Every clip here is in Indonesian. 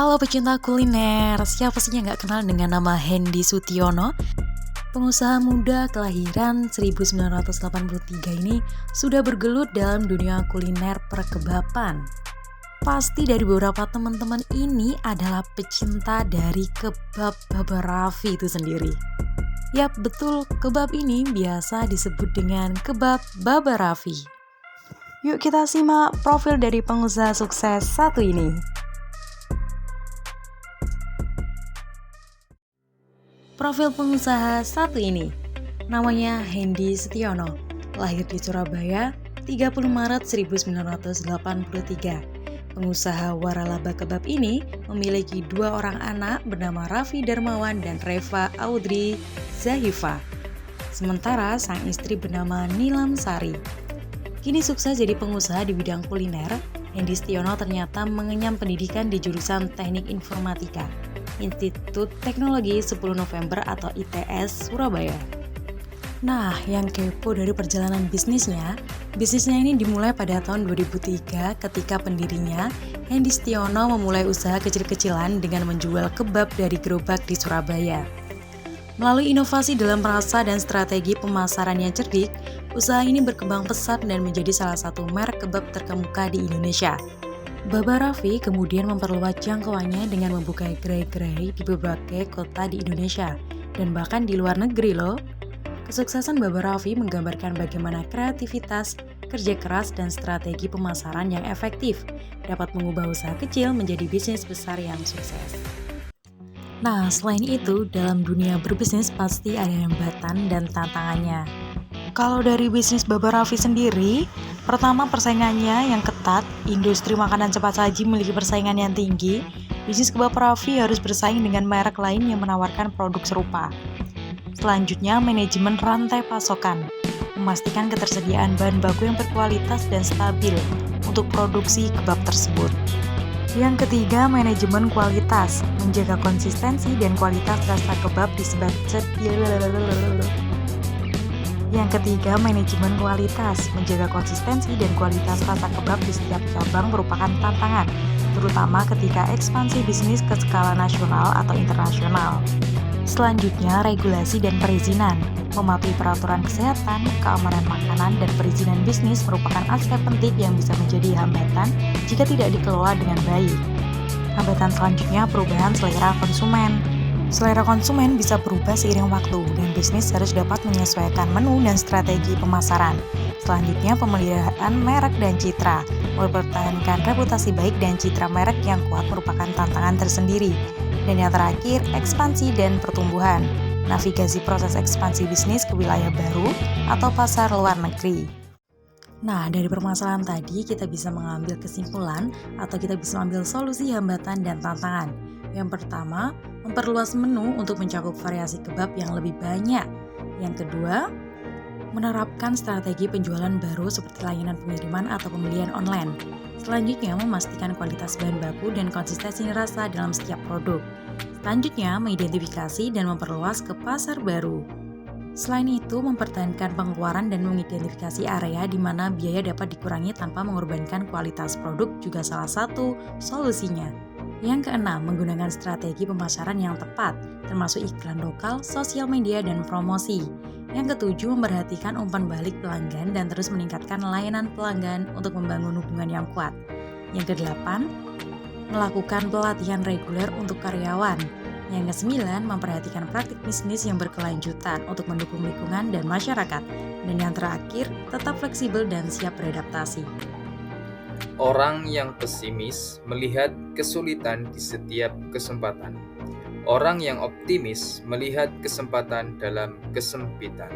Halo pecinta kuliner, siapa sih yang gak kenal dengan nama Hendy Sutiono? Pengusaha muda kelahiran 1983 ini sudah bergelut dalam dunia kuliner perkebapan. Pasti dari beberapa teman-teman ini adalah pecinta dari kebab Baba Raffi itu sendiri. Yap, betul, kebab ini biasa disebut dengan kebab Baba Raffi. Yuk kita simak profil dari pengusaha sukses satu ini. Profil pengusaha satu ini, namanya Hendy Sutiono, lahir di Surabaya 30 Maret 1983. Pengusaha waralaba kebab ini memiliki dua orang anak bernama Raffi Darmawan dan Reva Audrey Zahifa. Sementara sang istri bernama Nilam Sari. Kini sukses jadi pengusaha di bidang kuliner, Hendy Sutiono ternyata mengenyam pendidikan di jurusan Teknik Informatika, Institut Teknologi 10 November atau ITS Surabaya. Nah, yang kepo dari perjalanan bisnisnya ini dimulai pada tahun 2003 ketika pendirinya, Hendy Sutiono memulai usaha kecil-kecilan dengan menjual kebab dari gerobak di Surabaya. Melalui inovasi dalam rasa dan strategi pemasaran yang cerdik, usaha ini berkembang pesat dan menjadi salah satu merek kebab terkemuka di Indonesia. Baba Raffi kemudian memperluas jangkauannya dengan membuka gerai-gerai di berbagai kota di Indonesia dan bahkan di luar negeri loh. Kesuksesan Baba Raffi menggambarkan bagaimana kreativitas, kerja keras, dan strategi pemasaran yang efektif dapat mengubah usaha kecil menjadi bisnis besar yang sukses. Nah, selain itu, dalam dunia berbisnis pasti ada hambatan dan tantangannya. Kalau dari bisnis Baba Raffi sendiri, pertama persaingannya yang ketat, industri makanan cepat saji memiliki persaingan yang tinggi. Bisnis kebab Raffi harus bersaing dengan merek lain yang menawarkan produk serupa. Selanjutnya, manajemen rantai pasokan, memastikan ketersediaan bahan baku yang berkualitas dan stabil untuk produksi kebab tersebut. Yang ketiga, manajemen kualitas, menjaga konsistensi dan kualitas rasa kebab di setiap cabang merupakan tantangan, terutama ketika ekspansi bisnis ke skala nasional atau internasional. Selanjutnya, regulasi dan perizinan, mematuhi peraturan kesehatan, keamanan makanan, dan perizinan bisnis merupakan aspek penting yang bisa menjadi hambatan jika tidak dikelola dengan baik. Hambatan selanjutnya, perubahan selera konsumen. Selera konsumen bisa berubah seiring waktu, dan bisnis harus dapat menyesuaikan menu dan strategi pemasaran. Selanjutnya, pemeliharaan merek dan citra. Mempertahankan reputasi baik dan citra merek yang kuat merupakan tantangan tersendiri. Dan yang terakhir, ekspansi dan pertumbuhan. Navigasi proses ekspansi bisnis ke wilayah baru atau pasar luar negeri. Nah, dari permasalahan tadi kita bisa mengambil kesimpulan atau kita bisa mengambil solusi hambatan dan tantangan. Yang pertama, memperluas menu untuk mencakup variasi kebab yang lebih banyak. Yang kedua, menerapkan strategi penjualan baru seperti layanan pengiriman atau pembelian online. Selanjutnya, memastikan kualitas bahan baku dan konsistensi rasa dalam setiap produk. Selanjutnya, mengidentifikasi dan memperluas ke pasar baru. Selain itu, mempertahankan pengeluaran dan mengidentifikasi area di mana biaya dapat dikurangi tanpa mengorbankan kualitas produk juga salah satu solusinya. Yang keenam, menggunakan strategi pemasaran yang tepat, termasuk iklan lokal, sosial media, dan promosi. Yang ketujuh, memperhatikan umpan balik pelanggan dan terus meningkatkan layanan pelanggan untuk membangun hubungan yang kuat. Yang kedelapan, melakukan pelatihan reguler untuk karyawan. Yang kesembilan, memperhatikan praktik bisnis yang berkelanjutan untuk mendukung lingkungan dan masyarakat. Dan yang terakhir, tetap fleksibel dan siap beradaptasi. Orang yang pesimis melihat kesulitan di setiap kesempatan. Orang yang optimis melihat kesempatan dalam kesempitan.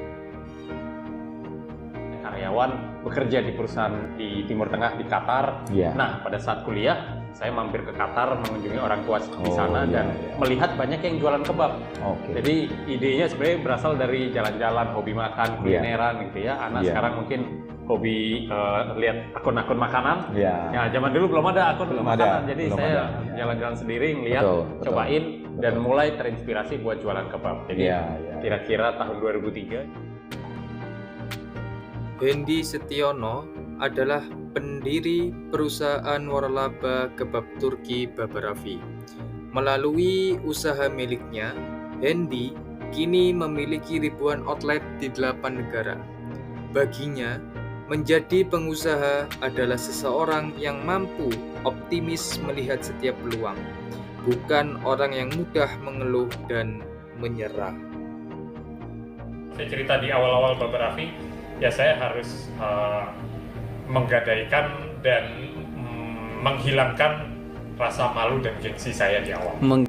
Karyawan bekerja di perusahaan di Timur Tengah, di Qatar. Nah, pada saat kuliah, saya mampir ke Qatar mengunjungi orang tua di sana dan melihat banyak yang jualan kebab. Jadi idenya sebenarnya berasal dari jalan-jalan, hobi makan, kulineran gitu ya. Anak sekarang mungkin hobi lihat akun-akun makanan. Ya, zaman dulu belum ada akun makanan. Jadi saya jalan-jalan sendiri, ngeliat, cobain, dan mulai terinspirasi buat jualan kebab. Jadi kira-kira tahun 2003. Hendy Sutiono adalah pendiri perusahaan waralaba kebab Turki Baba Raffi. Melalui usaha miliknya, Hendy kini memiliki ribuan outlet di 8 negara. Baginya, menjadi pengusaha adalah seseorang yang mampu optimis melihat setiap peluang, bukan orang yang mudah mengeluh dan menyerah. Saya cerita di awal-awal Baba Raffi, ya saya harus menggadaikan dan menghilangkan rasa malu dan gengsi saya di awal.